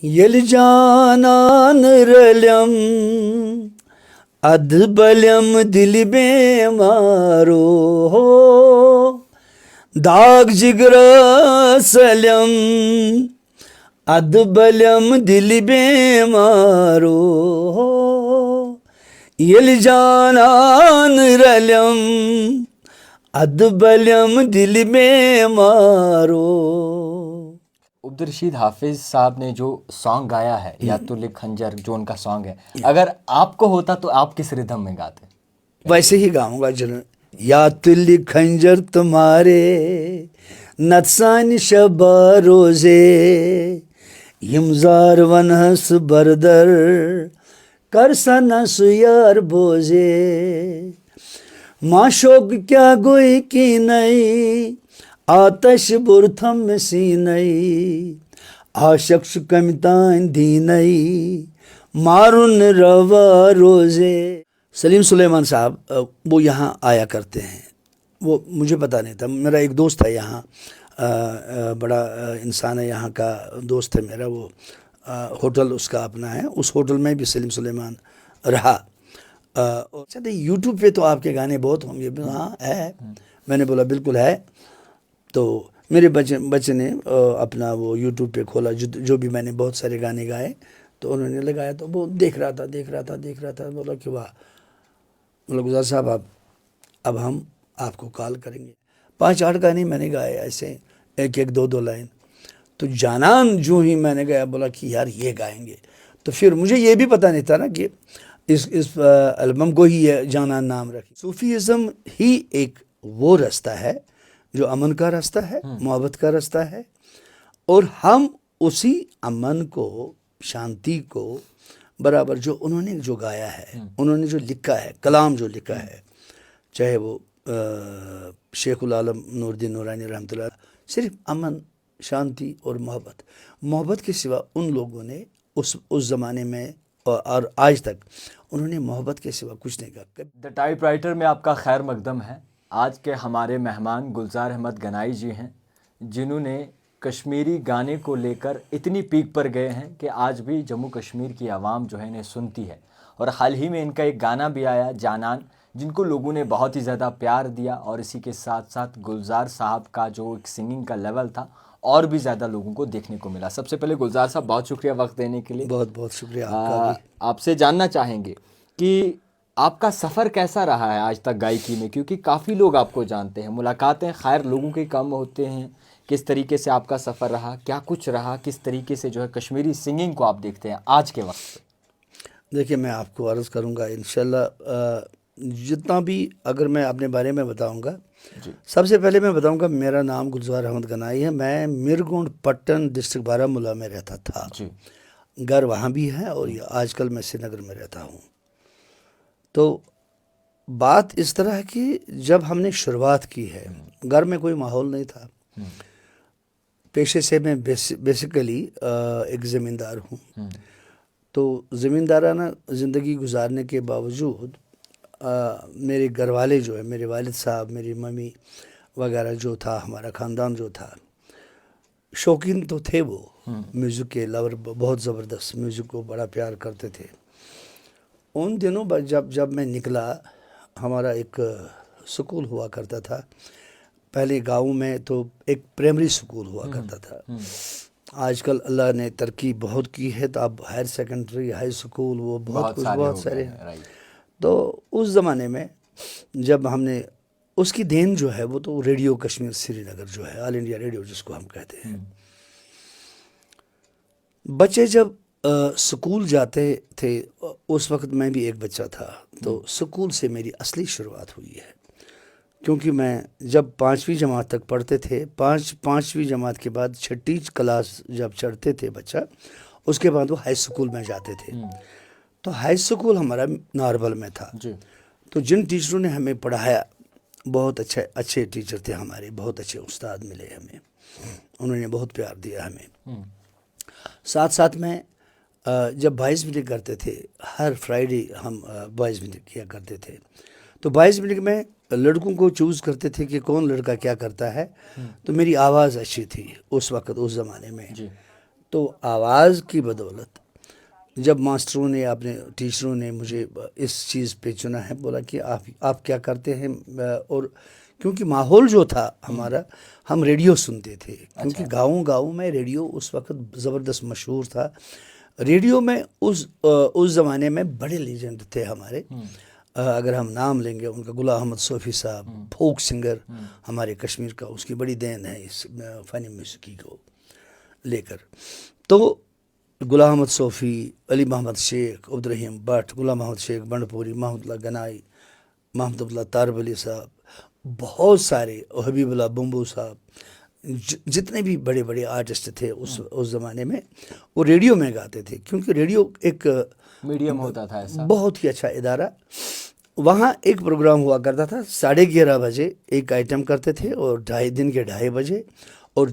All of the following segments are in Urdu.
ییٚلہِ جانان رٔلِم اَدٕ بٔلِم دِلہِ بیمارو داغ جِگرس سلم اَدٕ بٔلِم دِلہِ بیمارو ییٚلہِ جانان رٔلِم اَدٕ بٔلِم دِلہِ بیمارو. عبدالرشید حافظ صاحب نے جو سانگ گایا ہے یا تو لکھ خنجر، جو ان کا سانگ ہے، اگر آپ کو ہوتا تو آپ کس ردھم میں گاتے؟ ویسے ہی گاؤں گا جنرل. یا تلی خنجر تمہارے نت سانہِ شبہ روزے یم زار ونہس بردر کر سنا سُہ یار بوزے معشوق کیا گوئی کی نئی آتش برتھم سینئی عاشق چھُ کمہِ تانۍ دیٖنَے مارُن روا روزے. سلیم سلیمان صاحب وہ یہاں آیا کرتے ہیں. وہ مجھے پتہ نہیں تھا. میرا ایک دوست ہے یہاں، بڑا انسان ہے یہاں کا، دوست ہے میرا. وہ ہوٹل اس کا اپنا ہے، اس ہوٹل میں بھی سلیم سلیمان رہا. اچھا یوٹیوب پہ تو آپ کے گانے بہت ہوں گے. ہاں ہے. میں نے بولا بالکل ہے. تو میرے بچے نے اپنا وہ یوٹیوب پہ کھولا، جو بھی میں نے بہت سارے گانے گائے تو انہوں نے لگایا، تو وہ دیکھ رہا تھا. بولا کہ واہ. بولا گلزار صاحب اب ہم آپ کو کال کریں گے. 5-8 گانے میں نے گائے ایسے، ایک 2 لائن. تو جانان جو ہی میں نے گایا، بولا کہ یار یہ گائیں گے. تو پھر مجھے یہ بھی پتہ نہیں تھا نا کہ اس البم کو ہی یہ جانان نام رکھیں. صوفیزم ہی ایک وہ رستہ ہے جو امن کا رستہ ہے، محبت کا رستہ ہے، اور ہم اسی امن کو، شانتی کو برابر جو انہوں نے جو گایا ہے، انہوں نے جو لکھا ہے، کلام جو لکھا ہے، چاہے وہ شیخ العالم نور الدین نورانی رحمۃ اللہ، صرف امن، شانتی اور محبت کے سوا ان لوگوں نے اس زمانے میں اور آج تک انہوں نے محبت کے سوا کچھ نہیں کہا. دا ٹائپ رائٹر میں آپ کا خیر مقدم ہے. آج کے ہمارے مہمان گلزار احمد گنائی جی ہیں، جنہوں نے کشمیری گانے کو لے کر اتنی پیک پر گئے ہیں کہ آج بھی جموں کشمیر کی عوام جو ہے انہیں سنتی ہے. اور حال ہی میں ان کا ایک گانا بھی آیا جانان، جن کو لوگوں نے بہت ہی زیادہ پیار دیا، اور اسی کے ساتھ ساتھ گلزار صاحب کا جو ایک سنگنگ کا لیول تھا اور بھی زیادہ لوگوں کو دیکھنے کو ملا. سب سے پہلے گلزار صاحب بہت شکریہ وقت دینے کے لیے. بہت بہت شکریہ آپ کا بھی. آپ سے جاننا چاہیں گے کہ آپ کا سفر کیسا رہا ہے آج تک گائیکی میں، کیونکہ کافی لوگ آپ کو جانتے ہیں، ملاقاتیں خیر لوگوں کے کم ہوتے ہیں. کس طریقے سے آپ کا سفر رہا، کیا کچھ رہا، کس طریقے سے جو ہے کشمیری سنگنگ کو آپ دیکھتے ہیں آج کے وقت پہ؟ دیکھیے میں آپ کو عرض کروں گا انشاءاللہ جتنا بھی اگر میں اپنے بارے میں بتاؤں گا. سب سے پہلے میں بتاؤں گا میرا نام گلزار احمد گنائی ہے. میں مرگونڈ پٹن ڈسٹرکٹ بارہمولہ میں رہتا تھا. گھر وہاں بھی ہے اور آج کل میں سری نگر میں رہتا ہوں. تو بات اس طرح ہے کہ جب ہم نے شروعات کی ہے، گھر میں کوئی ماحول نہیں تھا. پیشے سے میں بیسیکلی ایک زمیندار ہوں. تو زمیندارانہ زندگی گزارنے کے باوجود میرے گھر والے جو ہے، میرے والد صاحب، میری ممی وغیرہ جو تھا، ہمارا خاندان جو تھا، شوقین تو تھے. وہ میوزک کے لور بہت زبردست، میوزک کو بڑا پیار کرتے تھے. ان دنوں جب میں نکلا، ہمارا ایک سکول ہوا کرتا تھا. پہلے گاؤں میں تو ایک پرائمری سکول ہوا کرتا تھا. آج کل اللہ نے ترقی بہت کی ہے، تو اب ہائر سیکنڈری، ہائی سکول، وہ بہت سارے ہیں. تو اس زمانے میں جب ہم نے اس کی دین جو ہے وہ تو ریڈیو کشمیر سری نگر جو ہے، آل انڈیا ریڈیو جس کو ہم کہتے ہیں. بچے جب سکول جاتے تھے، اس وقت میں بھی ایک بچہ تھا. تو سکول سے میری اصلی شروعات ہوئی ہے، کیونکہ میں جب 5ویں جماعت تک پڑھتے تھے، 5ویں جماعت کے بعد 6ٹھی کلاس جب چڑھتے تھے بچہ، اس کے بعد وہ ہائی سکول میں جاتے تھے. تو ہائی سکول ہمارا ناربل میں تھا. تو جن ٹیچروں نے ہمیں پڑھایا، بہت اچھے ٹیچر تھے ہمارے، بہت اچھے استاد ملے ہمیں، انہوں نے بہت پیار دیا ہمیں. ساتھ میں جب بوائز میٹنگ کرتے تھے، ہر فرائیڈے ہم بوائز میٹنگ کیا کرتے تھے. تو بوائز میٹنگ میں لڑکوں کو چوز کرتے تھے کہ کون لڑکا کیا کرتا ہے. تو میری آواز اچھی تھی اس وقت، اس زمانے میں. تو آواز کی بدولت جب ماسٹروں نے اپنے ٹیچروں نے مجھے اس چیز پہ چنا ہے، بولا کہ آپ کیا کرتے ہیں، اور کیونکہ ماحول جو تھا ہمارا، ہم ریڈیو سنتے تھے، کیونکہ گاؤں میں ریڈیو اس وقت زبردست مشہور تھا. ریڈیو میں اس زمانے میں بڑے لیجنڈ تھے ہمارے. اگر ہم نام لیں گے ان کا، غلام احمد صوفی صاحب، فوک سنگر ہمارے کشمیر کا، اس کی بڑی دین ہے اس فن موسیقی کو لے کر. تو غلام احمد صوفی، علی محمد شیخ، عبدالرحیم بٹ، غلام محمد شیخ بنڈپوری، محمد اللہ گنائی، محمد اللہ تاربلی صاحب، بہت سارے، حبیب اللہ بمبو صاحب، جتنے بھی بڑے بڑے آرٹسٹ تھے اس زمانے میں، وہ ریڈیو میں گاتے تھے. کیونکہ ریڈیو ایک میڈیم ہوتا تھا ایسا، بہت ہی اچھا ادارہ. وہاں ایک پروگرام ہوا کرتا تھا 11:30 بجے ایک آئٹم کرتے تھے، اور دن کے 2:30 بجے، اور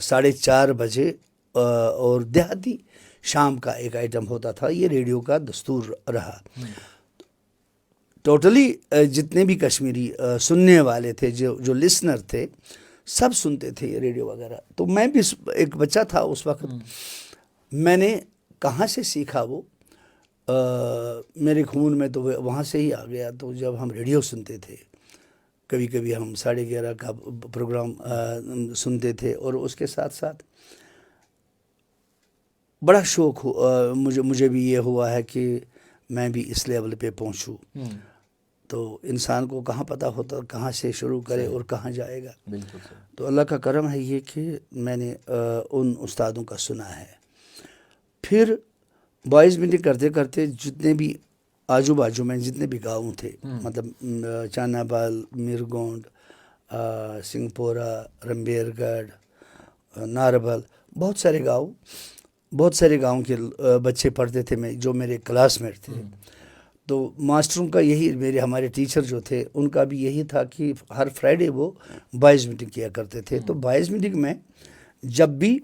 4:30 بجے اور دیہاتی شام کا ایک آئٹم ہوتا تھا. یہ ریڈیو کا دستور رہا. ٹوٹلی جتنے بھی کشمیری سننے والے تھے، جو لسنر تھے، سب سنتے تھے یہ ریڈیو وغیرہ. تو میں بھی ایک بچہ تھا اس وقت. میں نے کہاں سے سیکھا وہ، میرے خون میں تو وہاں سے ہی آ گیا. تو جب ہم ریڈیو سنتے تھے، کبھی کبھی ہم 11:30 کا پروگرام سنتے تھے، اور اس کے ساتھ ساتھ بڑا شوق مجھے بھی یہ ہوا ہے کہ میں بھی اس لیول پہ پہنچوں. تو انسان کو کہاں پتہ ہوتا کہاں سے شروع کرے اور کہاں جائے گا. بالکل صحیح. تو اللہ کا کرم ہے یہ کہ میں نے ان استادوں کا سنا ہے. پھر بوائز میٹنگ کرتے کرتے جتنے بھی آجو باجو میں جتنے بھی گاؤں تھے، مطلب چانا بال، میرگونڈ، سنگھ پورہ، رمبیر گڑھ، ناربل، بہت سارے گاؤں کے بچے پڑھتے تھے جو میرے کلاس میٹ تھے. تو ماسٹروں کا ہمارے ٹیچر جو تھے ان کا بھی یہی تھا کہ ہر فرائیڈے وہ بوائز میٹنگ کیا کرتے تھے. تو بوائز میٹنگ میں جب بھی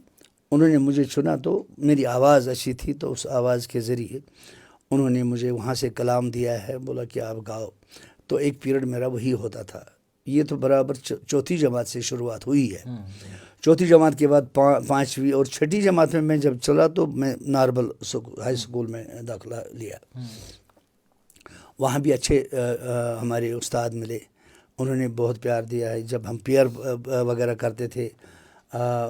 انہوں نے مجھے چنا تو میری آواز اچھی تھی، تو اس آواز کے ذریعے انہوں نے مجھے وہاں سے کلام دیا ہے، بولا کہ آپ گاؤ. تو ایک پیریڈ میرا وہی ہوتا تھا. یہ تو برابر 4تھی جماعت سے شروعات ہوئی ہے. 4تھی جماعت کے بعد 5ویں اور 6ٹھی جماعت میں جب چلا تو میں ناربل ہائی اسکول میں داخلہ لیا. وہاں بھی اچھے ہمارے استاد ملے، انہوں نے بہت پیار دیا ہے. جب ہم پیئر وغیرہ کرتے تھے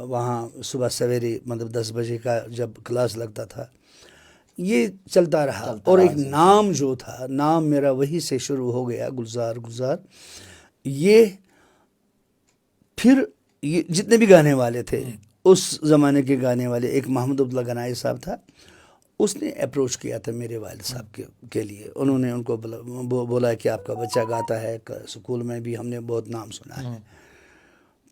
وہاں صبح سویرے، مطلب 10 بجے کا جب کلاس لگتا تھا، یہ چلتا رہا. اور ایک نام جو تھا، نام میرا وہی سے شروع ہو گیا، گلزار. یہ پھر یہ جتنے بھی گانے والے تھے اس زمانے کے گانے والے، ایک محمد عبداللہ گنائی صاحب تھا، اس نے اپروچ کیا تھا میرے والد صاحب کے لیے. انہوں نے ان کو بولا کہ آپ کا بچہ گاتا ہے، اسکول میں بھی ہم نے بہت نام سنا ہے.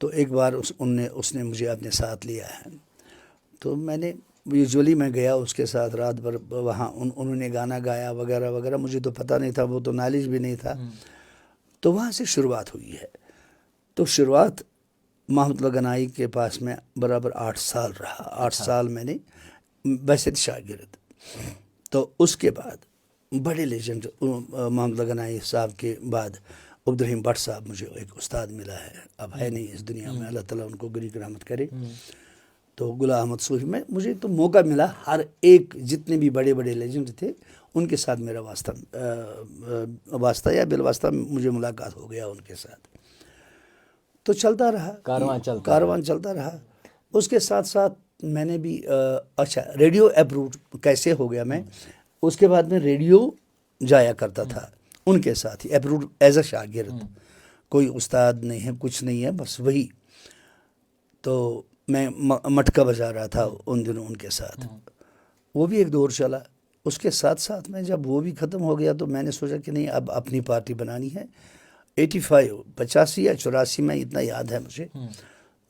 تو ایک بار اس نے مجھے اپنے ساتھ لیا ہے. تو میں نے یوزولی میں گیا اس کے ساتھ رات بھر وہاں. انہوں نے گانا گایا وغیرہ وغیرہ، مجھے تو پتہ نہیں تھا، وہ تو نالج بھی نہیں تھا. تو وہاں سے شروعات ہوئی ہے. تو شروعات محمد اللہ گنائی کے پاس میں برابر 8 سال رہا. 8 سال میں نے بحثیت شاگرد. تو اس کے بعد بڑے لیجنڈ محمد اللہ گنائی صاحب کے بعد عبدالرحیم بٹ صاحب مجھے ایک استاد ملا ہے، اب ہے نہیں اس دنیا میں، اللہ تعالیٰ ان کو گنی رحمت کرے. تو غلام احمد صوفی میں مجھے تو موقع ملا، ہر ایک جتنے بھی بڑے بڑے لیجنڈ تھے ان کے ساتھ میرا واسطہ یا بالواسطہ مجھے ملاقات ہو گیا ان کے ساتھ. تو چلتا رہا، کاروان چلتا رہا. اس کے ساتھ ساتھ میں نے بھی اچھا ریڈیو اپروو کیسے ہو گیا. میں اس کے بعد میں ریڈیو جایا کرتا تھا ان کے ساتھ ہی، اپروو ایز اے شاگرد. کوئی استاد نہیں ہے، کچھ نہیں ہے، بس وہی. تو میں مٹکا بجا رہا تھا ان دنوں ان کے ساتھ. وہ بھی ایک دور چلا. اس کے ساتھ ساتھ میں جب وہ بھی ختم ہو گیا تو میں نے سوچا کہ نہیں، اب اپنی پارٹی بنانی ہے. 85 یا 84 میں اتنا یاد ہے مجھے،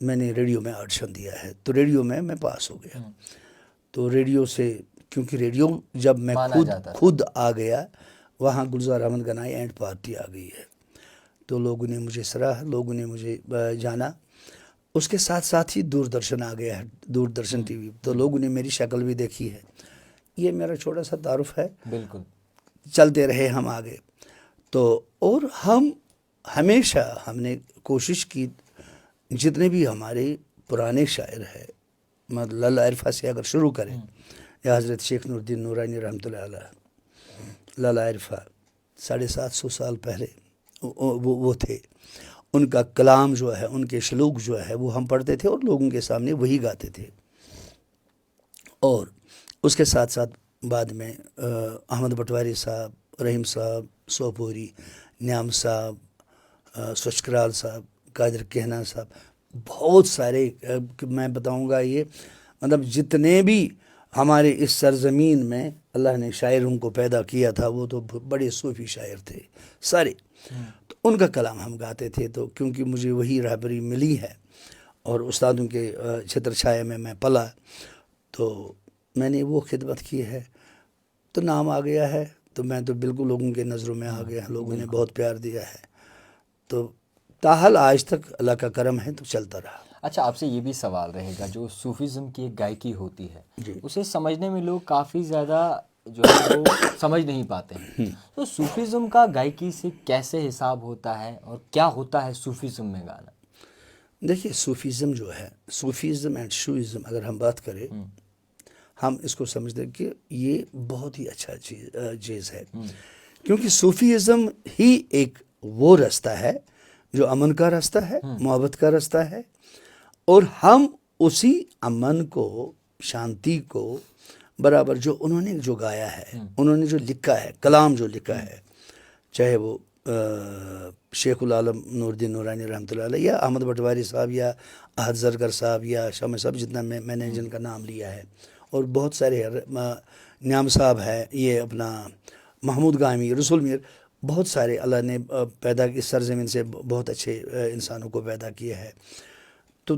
میں نے ریڈیو میں آڈیشن دیا ہے. تو ریڈیو میں پاس ہو گیا. تو ریڈیو سے، کیونکہ ریڈیو جب میں خود آ گیا وہاں، گلزار احمد گنائی اینڈ پارٹی آ گئی ہے. تو لوگوں نے مجھے سراہا، لوگوں نے مجھے جانا. اس کے ساتھ ساتھ ہی دوردرشن آ گیا ہے، دوردرشن ٹی وی. تو لوگوں نے میری شکل بھی دیکھی ہے. یہ میرا چھوٹا سا تعارف ہے. بالکل چلتے رہے ہم آگے. تو اور ہمیشہ ہم نے کوشش کی، جتنے بھی ہمارے پرانے شاعر ہیں مطلب لالہ عرفہ سے اگر شروع کریں یا حضرت شیخ نور الدین نورانی رحمۃ اللہ علیہ، لالہ عرفہ 750 سال پہلے وہ تھے. ان کا کلام جو ہے، ان کے شلوک جو ہے وہ ہم پڑھتے تھے اور لوگوں کے سامنے وہی گاتے تھے. اور اس کے ساتھ ساتھ بعد میں احمد پٹواری صاحب، رحیم صاحب سوپوری، نیام صاحب، سچکرال صاحب، قادر کہنا صاحب، بہت سارے میں بتاؤں گا یہ مطلب جتنے بھی ہمارے اس سرزمین میں اللہ نے شاعروں کو پیدا کیا تھا وہ تو بڑے صوفی شاعر تھے سارے. تو ان کا کلام ہم گاتے تھے. تو کیونکہ مجھے وہی رہبری ملی ہے اور استادوں کے چھتر چھائے میں پلا، تو میں نے وہ خدمت کی ہے، تو نام آ گیا ہے. تو میں تو بالکل لوگوں کے نظروں میں آ گیا، لوگوں نے بہت پیار دیا ہے. تو تاحال آج تک اللہ کا کرم ہے تو چلتا رہا. اچھا، آپ سے یہ بھی سوال رہے گا، جو صوفیزم کی ایک گائکی ہوتی ہے جی. اسے سمجھنے میں لوگ کافی زیادہ جو ہے وہ سمجھ نہیں پاتے ہیں. تو صوفیزم کا گائکی سے کیسے حساب ہوتا ہے اور کیا ہوتا ہے صوفیزم میں گانا؟ دیکھیے صوفیزم جو ہے، صوفیزم اینڈ شوئزم اگر ہم بات کریں، ہم اس کو سمجھتے ہیں کہ یہ بہت ہی اچھا چیز ہے. کیونکہ صوفیزم ہی ایک وہ راستہ ہے جو امن کا راستہ ہے، محبت کا راستہ ہے، اور ہم اسی امن کو، شانتی کو برابر جو انہوں نے جو گایا ہے، انہوں نے جو لکھا ہے، کلام جو لکھا ہے، چاہے وہ شیخ العالم نور الدین نورانی رحمۃ اللہ علیہ یا احمد پٹواری صاحب یا احد زرگر صاحب یا شامع صاحب، جتنا میں نے جن کا نام لیا ہے، اور بہت سارے نیام صاحب ہے، یہ اپنا محمود گامی، رسول میر، بہت سارے اللہ نے پیدا کی سرزمین سے بہت اچھے انسانوں کو پیدا کیا ہے. تو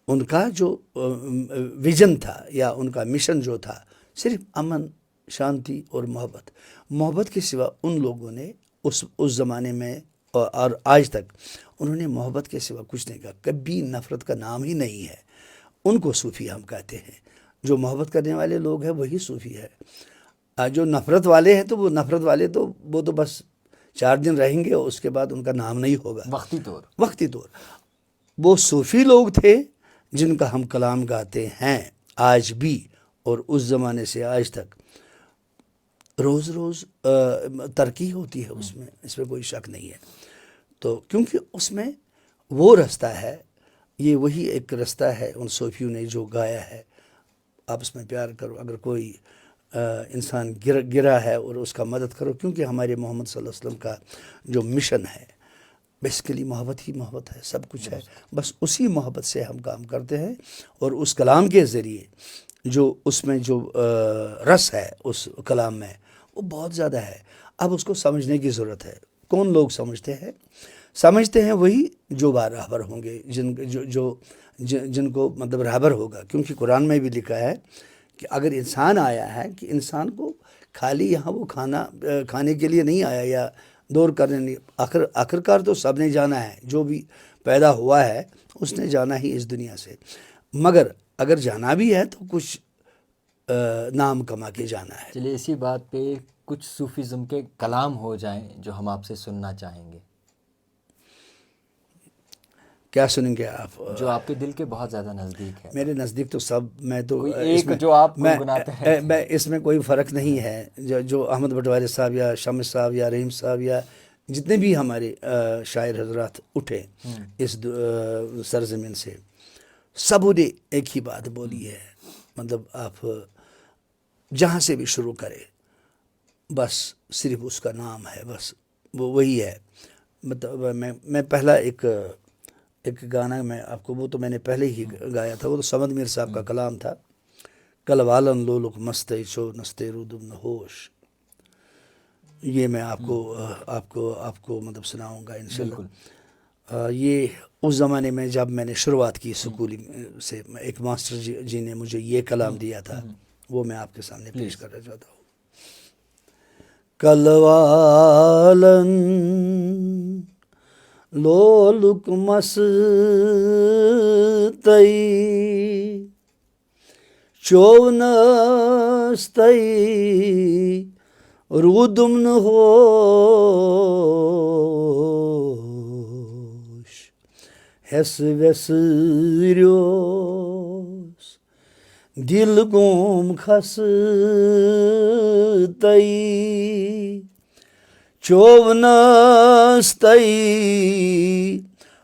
ان کا جو ویژن تھا یا ان کا مشن جو تھا صرف امن، شانتی اور محبت کے سوا ان لوگوں نے اس زمانے میں اور آج تک انہوں نے محبت کے سوا کچھ نہیں کہا. کبھی نفرت کا نام ہی نہیں ہے. ان کو صوفی ہم کہتے ہیں. جو محبت کرنے والے لوگ ہیں وہی صوفی ہے. جو نفرت والے ہیں تو وہ نفرت والے تو وہ تو بس 4 دن رہیں گے اور اس کے بعد ان کا نام نہیں ہوگا، وقتی طور. وہ صوفی لوگ تھے جن کا ہم کلام گاتے ہیں آج بھی، اور اس زمانے سے آج تک روز روز ترقی ہوتی ہے اس میں کوئی شک نہیں ہے. تو کیونکہ اس میں وہ راستہ ہے، یہ وہی ایک راستہ ہے ان صوفیوں نے جو گایا ہے. آپس میں پیار کرو، اگر کوئی انسان گرا ہے اور اس کا مدد کرو، کیونکہ ہمارے محمد صلی اللہ علیہ وسلم کا جو مشن ہے بیسیکلی محبت ہی محبت ہے، سب کچھ ہے. بس اسی محبت سے ہم کام کرتے ہیں، اور اس کلام کے ذریعے جو اس میں جو رس ہے اس کلام میں وہ بہت زیادہ ہے. اب اس کو سمجھنے کی ضرورت ہے. کون لوگ سمجھتے ہیں وہی جو راہبر ہوں گے، جن کو مطلب راہبر ہوگا. کیونکہ قرآن میں بھی لکھا ہے کہ اگر انسان آیا ہے کہ انسان کو خالی یہاں وہ کھانے کے لیے نہیں آیا یا دور کرنے نہیں، آخرکار تو سب نے جانا ہے. جو بھی پیدا ہوا ہے اس نے جانا ہی اس دنیا سے. مگر اگر جانا بھی ہے تو کچھ نام کما کے جانا ہے. چلیے اسی بات پہ کچھ صوفیزم کے کلام ہو جائیں جو ہم آپ سے سننا چاہیں گے. کیا سنیں گے آپ؟ جو آپ کے دل کے بہت زیادہ نزدیک ہے. میرے نزدیک تو سب، میں تو کوئی ایک جو آپ گنگناتے ہیں. میں اس میں کوئی فرق نہیں ہے. جو احمد پٹواری صاحب یا شامع صاحب یا رحیم صاحب یا جتنے بھی ہمارے شاعر حضرات اٹھے اس سرزمین سے، سب نے ایک ہی بات بولی ہے. مطلب آپ جہاں سے بھی شروع کرے بس صرف اس کا نام ہے، بس وہی ہے. مطلب میں پہلا ایک گانا میں آپ کو، وہ تو میں نے پہلے ہی گایا تھا، وہ تو سمد میر صاحب کا کلام تھا. کل والن لولک مستے چو نستے رودم نہ ہوش. یہ میں آپ کو مطلب سناؤں گا انشاءاللہ. یہ اس زمانے میں جب میں نے شروعات کی سکولنگ سے، ایک ماسٹر جی نے مجھے یہ کلام دیا تھا، وہ میں آپ کے سامنے پیش کرنا چاہتا ہوں. کل والن لولک مستے چو نستے رودم نہ ہوش. ہیس ویس ریوس دل گوم خستئی چوبنستئی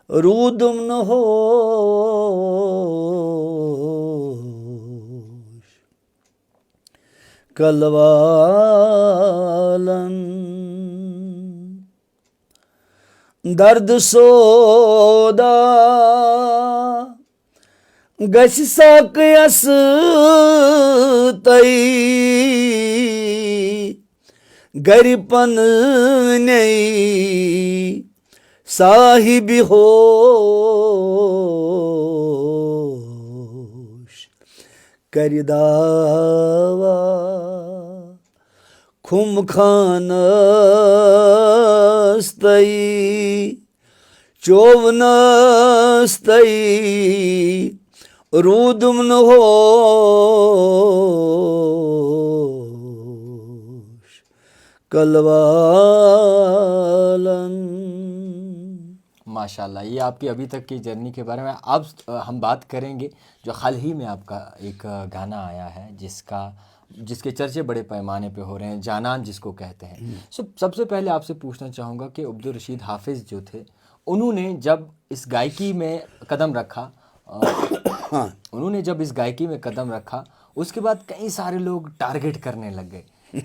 رودم نہوش کلوالن درد سودا گژھِ ساقیَس تئی گرِ پننے صاحب ہوش کرِ دعوا کھم خانس تئی چوبنس تئی رودم نہوش کلوالن. ماشاءاللہ، یہ آپ کی ابھی تک کی جرنی کے بارے میں. اب ہم بات کریں گے جو حال ہی میں آپ کا ایک گانا آیا ہے جس کے چرچے بڑے پیمانے پہ ہو رہے ہیں، جانان جس کو کہتے ہیں. سب سے پہلے آپ سے پوچھنا چاہوں گا کہ عبدالرشید حافظ جو تھے، انہوں نے جب اس گائیکی میں قدم رکھا اس کے بعد کئی سارے لوگ ٹارگٹ کرنے لگ گئے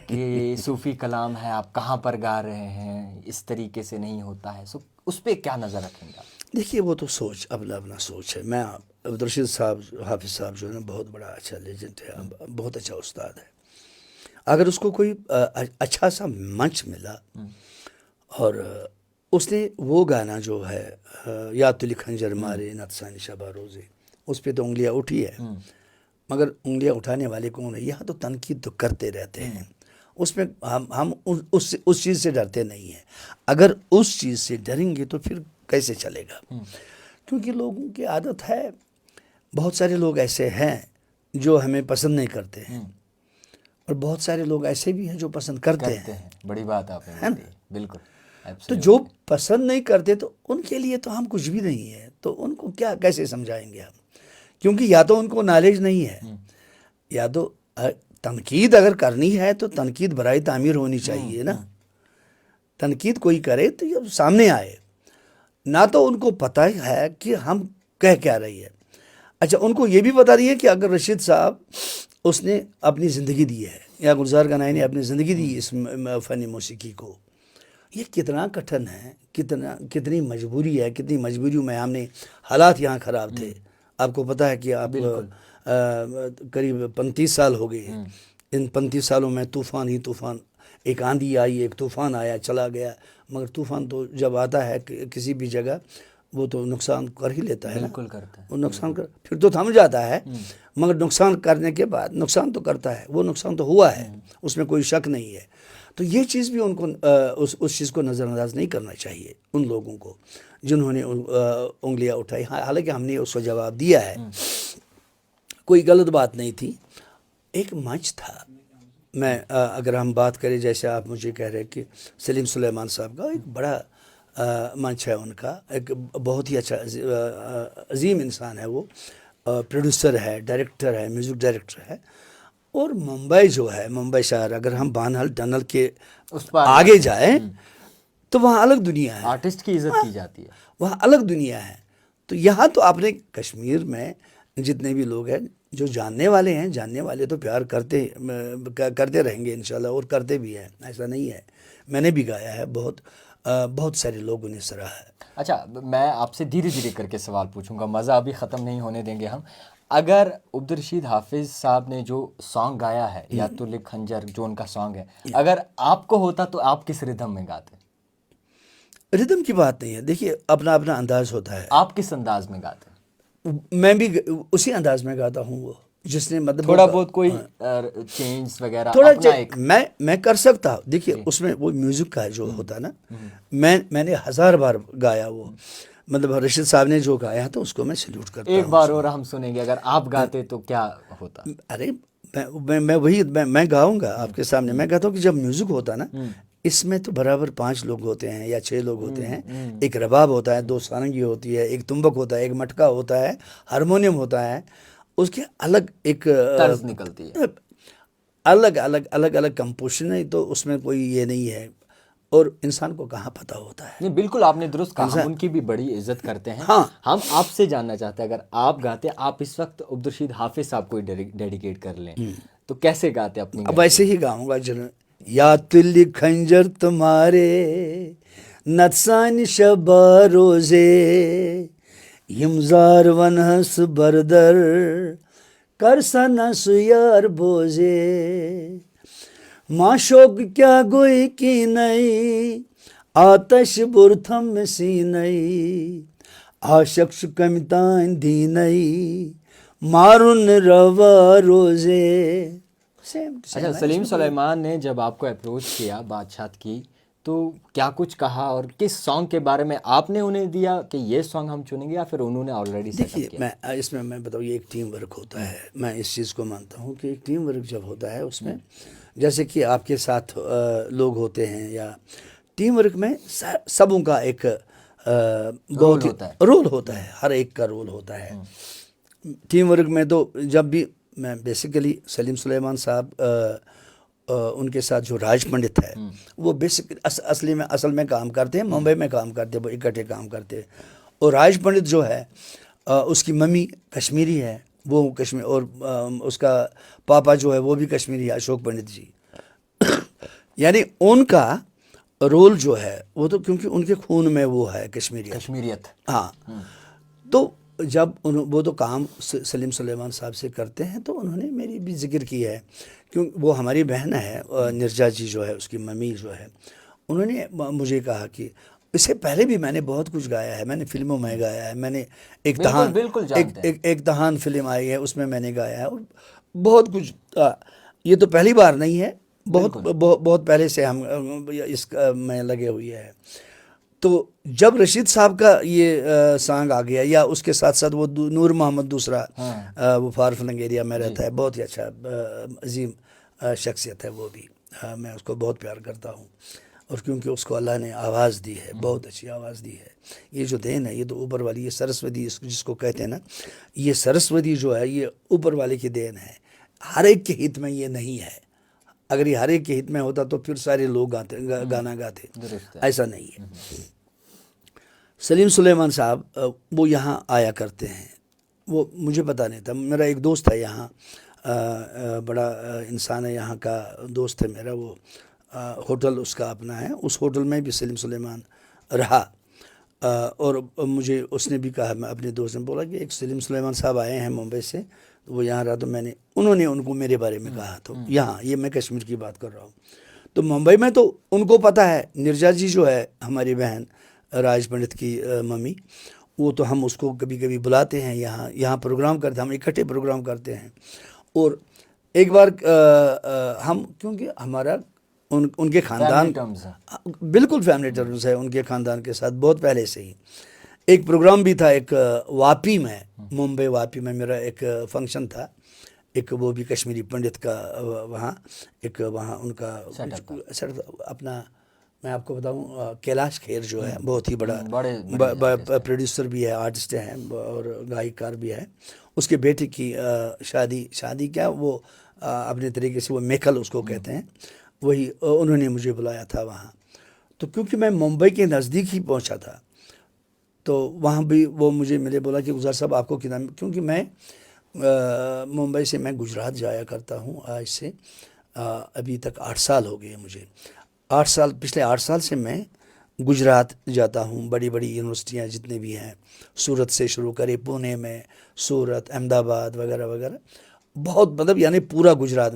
کہ صوفی کلام ہے، آپ کہاں پر گا رہے ہیں، اس طریقے سے نہیں ہوتا ہے. اس پہ کیا نظر رکھیں گے آپ؟ دیکھیے وہ تو سوچ اپنا سوچ ہے. میں عبدالرشید صاحب حافظ صاحب جو ہے نا بہت بڑا اچھا لیجنڈ ہے، بہت اچھا استاد ہے. اگر اس کو کوئی اچھا سا منچ ملا اور اس نے وہ گانا جو ہے یا تلی خنجر مارے نتسانی شبہ روزے، اس پہ تو انگلیاں اٹھی ہے، مگر انگلیاں اٹھانے والے کون ہیں؟ یہاں تو تنقید تو کرتے رہتے ہیں. اس میں ہم اس چیز سے ڈرتے نہیں ہیں. اگر اس چیز سے ڈریں گے تو پھر کیسے چلے گا؟ کیونکہ لوگوں کی عادت ہے، بہت سارے لوگ ایسے ہیں جو ہمیں پسند نہیں کرتے ہیں اور بہت سارے لوگ ایسے بھی ہیں جو پسند کرتے ہیں. بڑی بات آپ نے بتائی. بالکل. تو جو پسند نہیں کرتے تو ان کے لیے تو ہم کچھ بھی نہیں ہے، تو ان کو کیسے سمجھائیں گے ہم؟ کیونکہ یا تو ان کو نالج نہیں ہے، یا تو تنقید اگر کرنی ہے تو تنقید برائے تعمیر ہونی چاہیے نا. تنقید کوئی کرے تو یہ سامنے آئے. نہ تو ان کو پتہ ہے کہ ہم کہہ کیا رہی ہے. اچھا، ان کو یہ بھی بتا دیے کہ اگر رشید صاحب اس نے اپنی زندگی دی ہے یا گلزار گنائی نے اپنی زندگی دی اس فنی موسیقی کو، یہ کتنا کٹھن ہے، کتنی مجبوری ہے. کتنی مجبوریوں میں ہم نے حالات یہاں خراب تھے. آپ کو پتہ ہے کہ آپ قریب 35 سال ہو گئے. ان 35 سالوں میں طوفان ہی طوفان، ایک آندھی آئی، ایک طوفان آیا چلا گیا، مگر طوفان تو جب آتا ہے کسی بھی جگہ وہ تو نقصان کر ہی لیتا ہے. بالکل کرتا ہے. وہ نقصان پھر تو تھم جاتا ہے، مگر نقصان کرنے کے بعد نقصان تو کرتا ہے. وہ نقصان تو ہوا ہے، اس میں کوئی شک نہیں ہے. تو یہ چیز بھی ان کو اس چیز کو نظر انداز نہیں کرنا چاہیے ان لوگوں کو جنہوں نے انگلیاں اٹھائی. حالانکہ ہم نے اس کو جواب دیا ہے، کوئی غلط بات نہیں تھی، ایک منچ تھا. میں اگر ہم بات کریں جیسے آپ مجھے کہہ رہے کہ سلیم سلیمان صاحب کا ایک بڑا منچ ہے، ان کا ایک بہت ہی اچھا عظیم انسان ہے. وہ پروڈیوسر ہے، ڈائریکٹر ہے، میوزک ڈائریکٹر ہے. اور ممبئی جو ہے، ممبئی شہر، اگر ہم بانہل ٹنل کے آگے جائیں تو وہاں الگ دنیا ہے. آرٹسٹ کی عزت کی جاتی ہے، وہاں الگ دنیا ہے. تو یہاں تو آپ نے کشمیر میں جتنے بھی لوگ ہیں جو جاننے والے ہیں، جاننے والے تو پیار کرتے رہیں گے انشاءاللہ، اور کرتے بھی ہیں، ایسا نہیں ہے. میں نے بھی گایا ہے، بہت سارے لوگوں نے سراہا ہے. اچھا، میں آپ سے دھیرے دھیرے کر کے سوال پوچھوں گا، مزہ ابھی ختم نہیں ہونے دیں گے ہم. اگر عبدالرشید حافظ صاحب نے جو سانگ گایا ہے یا تو لکھ خنجر جو ان کا سانگ ہے، اگر آپ کو ہوتا تو آپ کس ردھم میں گاتے؟ ردھم کی بات نہیں ہے، دیکھیے اپنا انداز ہوتا ہے. آپ کس انداز میں گاتے؟ میں بھی اسی انداز میں گاتا ہوں، وہ جس نے مطلب تھوڑا بہت کوئی چینج وغیرہ تھوڑا میں کر سکتا. دیکھیے اس میں وہ میوزک کا جو ہوتا ہے نا، میں نے 1000 بار گایا. وہ مطلب رشید صاحب نے جو گایا تو اس کو میں سیلیوٹ کرتا ہوں. ایک بار اور ہم سنیں گے، اگر آپ گاتے تو کیا ہوتا؟ ارے میں گاؤں گا آپ کے سامنے. میں کہتا ہوں کہ جب میوزک ہوتا نا، اس میں تو برابر 5 لوگ ہوتے ہیں یا 6 لوگ ہوتے ہیں. ایک رباب ہوتا ہے، 2 سارنگی ہوتی ہے، ایک تمبک ہوتا ہے، ایک مٹکا ہوتا ہے، ہارمونیم ہوتا ہے، اس کے الگ ایک طرز نکلتی ہے. الگ الگ کمپوزیشن ہے، تو اس میں کوئی یہ نہیں ہے، اور انسان کو کہاں پتہ ہوتا ہے. نہیں بالکل آپ نے درست کہا، ہم ان کی بھی بڑی عزت کرتے ہیں. ہاں. ہم آپ سے جاننا چاہتے ہیں، اگر آپ گاتے، آپ اس وقت عبدالرشید حافظ صاحب کو ڈیڈیکیٹ کر لیں تو کیسے گاتے اپنی اب ایسے ہی گاؤں گا. یا تلی خنجر تمہارے نتسان شبا روزے یمزار ونہس بردر کرسنس یار بوزے معشوق کیا گوئی کی نئی آتش برتھم سی نئی عاشق شکمتان دی نئی مارن روا روزے. اچھا، سلیم سلیمان نے جب آپ کو اپروچ کیا بادشاہت کی تو کیا کچھ کہا، اور کس سانگ کے بارے میں آپ نے انہیں دیا کہ یہ سانگ ہم چنیں گے، یا پھر انہوں نے آلریڈی سیٹ دیکھیے اپ کیا؟ میں اس میں بتاؤں، یہ ایک ٹیم ورک ہوتا ہے. میں اس چیز کو مانتا ہوں کہ ایک ٹیم ورک جب ہوتا ہے اس میں، جیسے کہ آپ کے ساتھ لوگ ہوتے ہیں، یا ٹیم ورک میں سبوں کا ایک بہت رول ہوتا ہے، ہر ایک کا رول ہوتا ہے ٹیم ورک میں. تو جب بھی میں بیسیکلی سلیم سلیمان صاحب ان کے ساتھ جو راج پنڈت ہے، وہ بیسک اصل میں کام کرتے ہیں، ممبئی میں کام کرتے ہیں، وہ اکٹھے کام کرتے ہیں. اور راج پنڈت جو ہے اس کی ممی کشمیری ہے، وہ کشمیر، اور اس کا پاپا جو ہے وہ بھی کشمیری ہے، اشوک پنڈت جی. یعنی ان کا رول جو ہے وہ تو کیونکہ ان کے خون میں وہ ہے کشمیریت. ہاں. تو جب وہ تو کام سلیم سلیمان صاحب سے کرتے ہیں، تو انہوں نے میری بھی ذکر کی ہے، کیونکہ وہ ہماری بہن ہے نرجا جی جو ہے، اس کی ممی جو ہے، انہوں نے مجھے کہا کہ اس سے پہلے بھی میں نے بہت کچھ گایا ہے، میں نے فلموں میں گایا ہے، میں نے ایک تہان فلم آئی ہے اس میں میں نے گایا ہے، اور بہت کچھ. یہ تو پہلی بار نہیں ہے، بہت پہلے سے ہم اس میں لگے ہوئے ہیں. تو جب رشید صاحب کا یہ سانگ آ گیا، یا اس کے ساتھ ساتھ وہ نور محمد دوسرا، وہ فارفلنگ ایریا میں رہتا ہے، بہت ہی اچھا عظیم شخصیت ہے وہ بھی، میں اس کو بہت پیار کرتا ہوں. اور کیونکہ اس کو اللہ نے آواز دی ہے، بہت اچھی آواز دی ہے. یہ جو دین ہے، یہ تو اوپر والی، یہ سرسوتی جس کو کہتے ہیں نا، یہ سرسوتی جو ہے یہ اوپر والے کی دین ہے. ہر ایک کے ہت میں یہ نہیں ہے. اگر یہ ہر ایک کے ہت میں ہوتا تو پھر سارے لوگ گانا گاتے، ایسا نہیں ہے. سلیم سلیمان صاحب وہ یہاں آیا کرتے ہیں، وہ مجھے پتہ نہیں تھا. میرا ایک دوست ہے یہاں، بڑا انسان ہے یہاں کا، دوست ہے میرا، وہ ہوٹل اس کا اپنا ہے، اس ہوٹل میں بھی سلیم سلیمان رہا. اور مجھے اس نے بھی کہا، میں اپنے دوست نے بولا کہ ایک سلیم سلیمان صاحب آئے ہیں ممبئی سے، وہ یہاں رہا. تو انہوں نے ان کو میرے بارے میں کہا. تو یہاں یہ میں کشمیر کی بات کر رہا ہوں. تو ممبئی میں تو ان کو پتہ ہے، نرجا جی جو ہے ہماری بہن راج پنڈت کی ممی، وہ تو ہم اس کو کبھی کبھی بلاتے ہیں یہاں پروگرام کرتے ہیں، ہم اکٹھے پروگرام کرتے ہیں. اور ایک بار ہم، کیونکہ ہمارا ان کے خاندان بالکل فیملی ٹرمز ہے ان کے خاندان کے ساتھ بہت پہلے سے ہی. ایک پروگرام بھی تھا، ایک واپی میں، ممبئی واپی میں میرا ایک فنکشن تھا، ایک وہ بھی کشمیری پنڈت کا، وہاں ان کا اپنا، میں آپ کو بتاؤں، کیلاش کھیر جو ہے بہت ہی بڑا پروڈیوسر بھی ہے، آرٹسٹ ہیں، اور گائیکار بھی ہے. اس کے بیٹے کی شادی کیا، وہ اپنے طریقے سے وہ میکل اس کو کہتے ہیں، وہی انہوں نے مجھے بلایا تھا وہاں. تو کیونکہ میں ممبئی کے نزدیک ہی پہنچا تھا، تو وہاں بھی وہ مجھے ملے، بولا کہ گلزار صاحب آپ کو کتنا، کیونکہ میں ممبئی سے میں گجرات جایا کرتا ہوں آج سے ابھی تک 8 سال ہو گئے مجھے. پچھلے 8 سال سے میں گجرات جاتا ہوں. بڑی بڑی یونیورسٹیاں جتنے بھی ہیں، سورت سے شروع کرے، پونے میں، سورت، احمد آباد وغیرہ وغیرہ، بہت مطلب یعنی پورا گجرات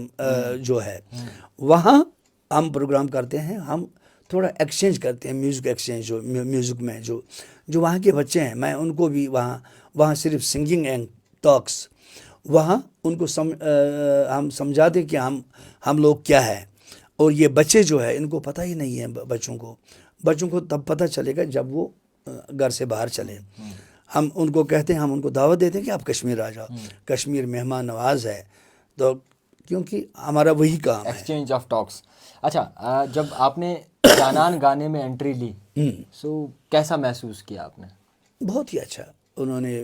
جو ہے، وہاں ہم پروگرام کرتے ہیں. ہم تھوڑا ایکسچینج کرتے ہیں، میوزک ایکسچینج، جو میوزک میں جو وہاں کے بچے ہیں، میں ان کو بھی وہاں صرف سنگنگ اینڈ ٹاکس، وہاں ان کو ہم سمجھاتے کہ ہم لوگ کیا ہے. اور یہ بچے جو ہے ان کو پتہ ہی نہیں ہے، بچوں کو تب پتہ چلے گا جب وہ گھر سے باہر چلے. ہم ان کو کہتے ہیں، ہم ان کو دعوت دیتے ہیں کہ آپ کشمیر آ جاؤ، کشمیر مہمان نواز ہے. تو کیونکہ ہمارا وہی کام ہے، ایکسچینج آف ٹاکس. اچھا، جب آپ نے جانان گانے میں انٹری لی، سو کیسا محسوس کیا آپ نے؟ بہت ہی اچھا. انہوں نے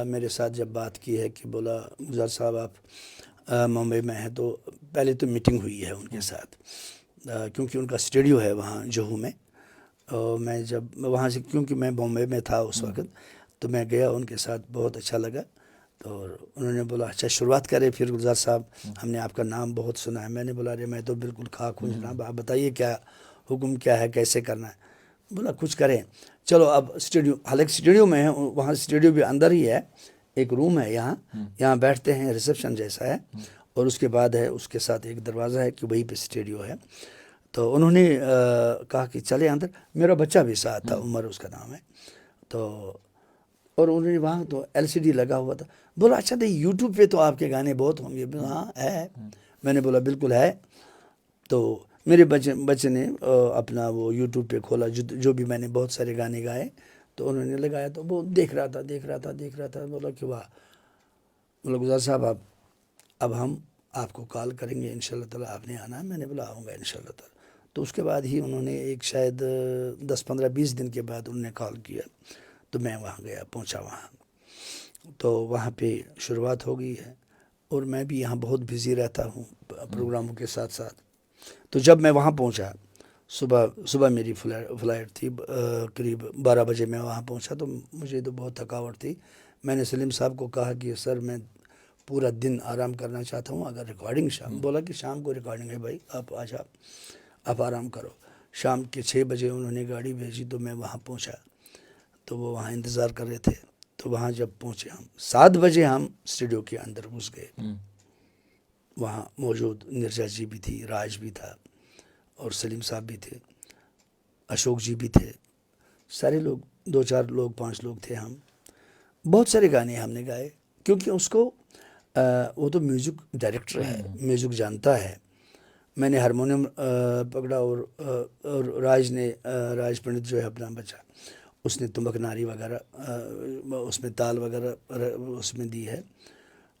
میرے ساتھ جب بات کی ہے کہ بولا گلزار صاحب آپ ممبئی میں ہیں، تو پہلے تو میٹنگ ہوئی ہے ان کے ساتھ، کیونکہ ان کا اسٹوڈیو ہے وہاں جوہو میں. اور میں جب وہاں سے، کیونکہ میں بامبے میں تھا اس وقت، تو میں گیا ان کے ساتھ، بہت اچھا لگا. تو انہوں نے بولا اچھا شروعات کرے پھر گلزار صاحب، ہم نے آپ کا نام بہت سنا ہے. میں نے بولا ارے میں تو بالکل خاک ہوں جناب، آپ بتائیے کیا حکم کیا ہے، کیسے کرنا ہے. بولا کچھ کریں. چلو اب اسٹوڈیو، حالانکہ اسٹوڈیو میں ہے وہاں، اسٹوڈیو بھی اندر ہی ہے، ایک روم ہے یہاں بیٹھتے ہیں، ریسیپشن جیسا ہے، اور اس کے بعد ہے اس کے ساتھ ایک دروازہ ہے کہ وہیں پہ اسٹوڈیو ہے. تو انہوں نے کہا کہ چلے اندر. میرا بچہ بھی ساتھ تھا، عمر اس کا نام ہے. تو اور انہوں نے وہاں تو LCD لگا ہوا تھا. بولا اچھا تو یوٹیوب پہ تو آپ کے گانے بہت ہوں گے. ہاں ہے. میں نے بولا بالکل ہے. تو میرے بچے نے اپنا وہ یوٹیوب پہ کھولا، جو بھی میں نے بہت سارے گانے گائے تو انہوں نے لگایا، تو وہ دیکھ رہا تھا. بولا کہ واہ. بولا گلزار صاحب اب ہم آپ کو کال کریں گے انشاءاللہ تعالیٰ، آپ نے آنا ہے. میں نے بولا آؤں گا انشاءاللہ تعالیٰ. تو اس کے بعد ہی انہوں نے ایک شاید 10-15-20 دن کے بعد انہوں نے کال کیا. تو میں وہاں گیا، پہنچا وہاں. تو وہاں پہ شروعات ہو گئی ہے، اور میں بھی یہاں بہت بزی رہتا ہوں پروگراموں کے ساتھ ساتھ. تو جب میں وہاں پہنچا، صبح میری فلائٹ تھی، قریب 12 بجے میں وہاں پہنچا. تو مجھے تو بہت تھکاوٹ تھی. میں نے سلیم صاحب کو کہا کہ سر میں پورا دن آرام کرنا چاہتا ہوں، اگر ریکارڈنگ بولا کہ شام کو ریکارڈنگ ہے بھائی، آپ آ جاؤ، آپ آرام کرو. شام کے 6 بجے انہوں نے گاڑی بھیجی، تو میں وہاں پہنچا. تو وہ وہاں انتظار کر رہے تھے. تو وہاں جب پہنچے ہم 7 بجے ہم اسٹوڈیو کے اندر گھس گئے. وہاں موجود نرجا جی بھی تھی، راج بھی تھا، اور سلیم صاحب بھی تھے، اشوک جی بھی تھے. سارے لوگ، 2-4 لوگ، 5 لوگ تھے. ہم بہت سارے گانے ہم نے گائے، کیونکہ اس کو وہ تو میوزک ڈائریکٹر ہے، میوزک جانتا ہے. میں نے ہارمونیم پکڑا، اور راج پنڈت جو ہے اپنا بچہ، اس نے تمبک ناری وغیرہ اس میں تال وغیرہ اس میں دی ہے.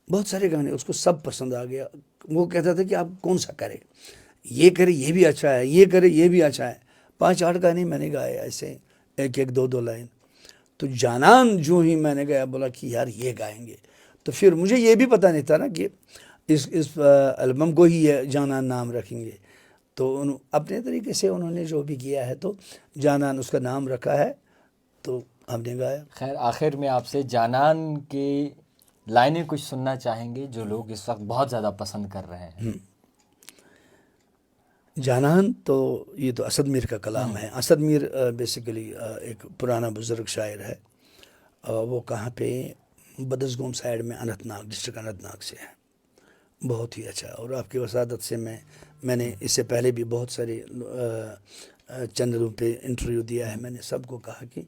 بہت سارے گانے اس کو سب پسند آ گیا. وہ کہتا تھا کہ آپ کون سا کریں، یہ کرے یہ بھی اچھا ہے، یہ کرے یہ بھی اچھا ہے. 5-8 گانے میں نے گائے ایسے، ایک 2 لائن. تو جانان جو ہی میں نے گایا، بولا کہ یار یہ گائیں گے. تو پھر مجھے یہ بھی پتہ نہیں تھا نا کہ اس البم کو ہی جانان نام رکھیں گے. تو اپنے طریقے سے انہوں نے جو بھی کیا ہے، تو جانان اس کا نام رکھا ہے، تو ہم نے گایا. خیر آخر میں آپ سے جانان کی لائنیں کچھ سننا چاہیں گے جو لوگ اس وقت بہت زیادہ پسند کر رہے ہیں. جانان تو یہ تو اسد میر کا کلام ہے. اسد میر بیسیکلی ایک پرانا بزرگ شاعر ہے. وہ کہاں پہ، بدسگوم سائڈ میں، اننت ناگ ڈسٹرکٹ اننت ناگ سے ہے. بہت ہی اچھا. اور آپ کی وسادت سے میں نے اس سے پہلے بھی بہت سارے چینلوں پہ انٹرویو دیا ہے. میں نے سب کو کہا کہ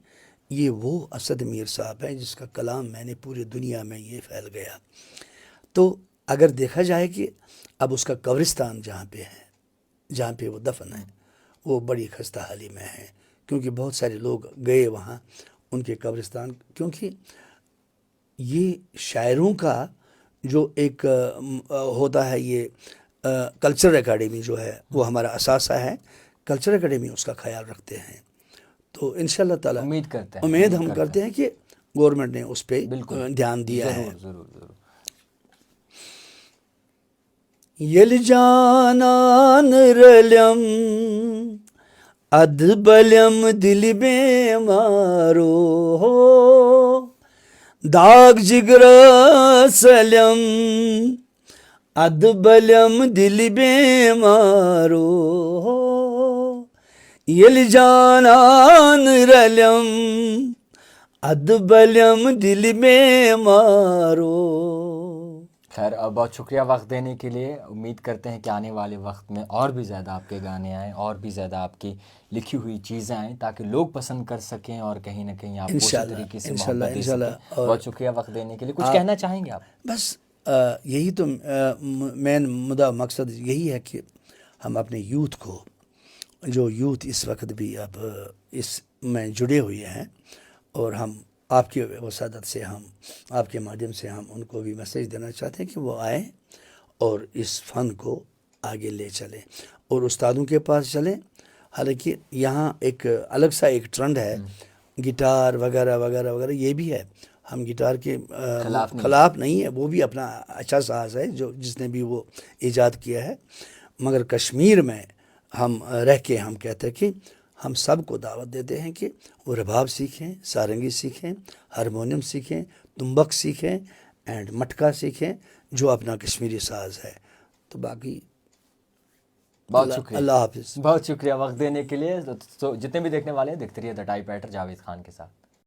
یہ وہ اسد میر صاحب ہے جس کا کلام میں نے پوری دنیا میں یہ پھیل گیا. تو اگر دیکھا جائے کہ اب اس کا قبرستان جہاں پہ وہ دفن ہے، وہ بڑی خستہ حالی میں ہے، کیونکہ بہت سارے لوگ گئے وہاں ان کے قبرستان. کیونکہ یہ شاعروں کا جو ایک ہوتا ہے، یہ کلچرل اکیڈمی جو ہے وہ ہمارا اثاثہ ہے. کلچرل اکیڈمی اس کا خیال رکھتے ہیں. تو انشاءاللہ تعالیٰ امید ہم کرتے ہیں کہ گورنمنٹ نے اس پہ دھیان دیا ہے. ضرور. یل جانان رلیم اد بلیم دل بیمارو، داغ جگر سلیم اد بلیم دل بیمارو، یل جانان رلیم اد بلیم دل بیمارو. خیر بہت شکریہ وقت دینے کے لیے. امید کرتے ہیں کہ آنے والے وقت میں اور بھی زیادہ آپ کے گانے آئیں، اور بھی زیادہ آپ کی لکھی ہوئی چیزیں آئیں، تاکہ لوگ پسند کر سکیں اور کہیں نہ کہیں آپ کو اسی طریقے سے محبت دے سکیں. بہت شکریہ وقت دینے کے لیے. کچھ کہنا چاہیں گے آپ؟ بس یہی تو مین مقصد یہی ہے کہ ہم اپنے یوتھ کو، جو یوتھ اس وقت بھی اب اس میں جڑے ہوئے ہیں، اور ہم آپ کی وسادت سے، ہم آپ کے مادھیم سے ہم ان کو بھی میسیج دینا چاہتے ہیں کہ وہ آئیں اور اس فن کو آگے لے چلیں اور استادوں کے پاس چلیں. حالانکہ یہاں ایک الگ سا ایک ٹرینڈ ہے، گٹار وغیرہ وغیرہ وغیرہ، یہ بھی ہے، ہم گٹار کے خلاف نہیں ہے، وہ بھی اپنا اچھا ساز ہے جو جس نے بھی وہ ایجاد کیا ہے، مگر کشمیر میں ہم رہ کے ہم کہتے ہیں کہ ہم سب کو دعوت دیتے ہیں کہ وہ رباب سیکھیں، سارنگی سیکھیں، ہارمونیم سیکھیں، تمبک سیکھیں اینڈ مٹکا سیکھیں جو اپنا کشمیری ساز ہے. تو باقی بہت شکریہ، اللہ حافظ. بہت شکریہ وقت دینے کے لیے. تو جتنے بھی دیکھنے والے ہیں دیکھتے رہیے the type writer Javed Khan کے ساتھ.